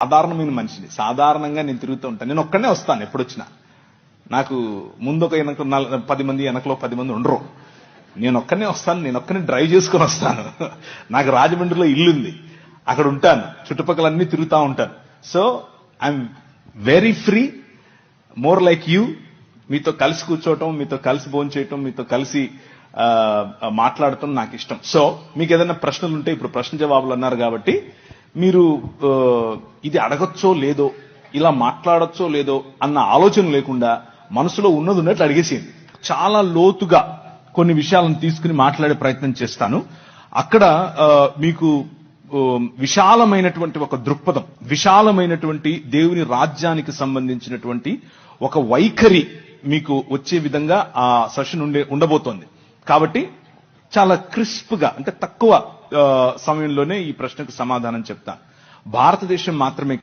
సాధారణమైన మనిషిని. సాధారణంగా నేను తిరుగుతూ ఉంటాను. నేను ఒక్కడనే వస్తాను ఎప్పుడొచ్చినా. నాకు ముందు ఒక 10 మంది, వెనకలో 10 మంది ఉండరు. నేను ఒక్కనే వస్తాను. నేను ఒక్కనే డ్రైవ్ చేసుకుని వస్తాను. నాకు రాజమండ్రిలో ఇల్లుంది, అక్కడ ఉంటాను. చుట్టుపక్కలన్నీ తిరుగుతూ ఉంటాను. So I'm very free, more like you. మీతో కలిసి కూర్చోవటం, మీతో కలిసి భోంచేయటం, మీతో కలిసి మాట్లాడటం నాకు ఇష్టం. సో మీకు ఏదైనా ప్రశ్నలు ఉంటే, ఇప్పుడు ప్రశ్న జవాబులు అన్నారు కాబట్టి మీరు ఇది అడగచ్చో లేదో, ఇలా మాట్లాడచ్చో లేదో అన్న ఆలోచన లేకుండా మనసులో ఉన్నది ఉన్నట్లు అడిగేసేయండి. చాలా లోతుగా కొన్ని విషయాలను తీసుకుని మాట్లాడే ప్రయత్నం చేస్తాను. అక్కడ మీకు విశాలమైనటువంటి ఒక దృక్పథం, విశాలమైనటువంటి దేవుని రాజ్యానికి సంబంధించినటువంటి ఒక వైఖరి మీకు వచ్చే విధంగా ఆ సెషన్ ఉండబోతోంది. కాబట్టి చాలా క్రిస్ప్ గా, అంటే తక్కువ సమయంలోనే ఈ ప్రశ్నకు సమాధానం చెప్తాను. భారతదేశం మాత్రమే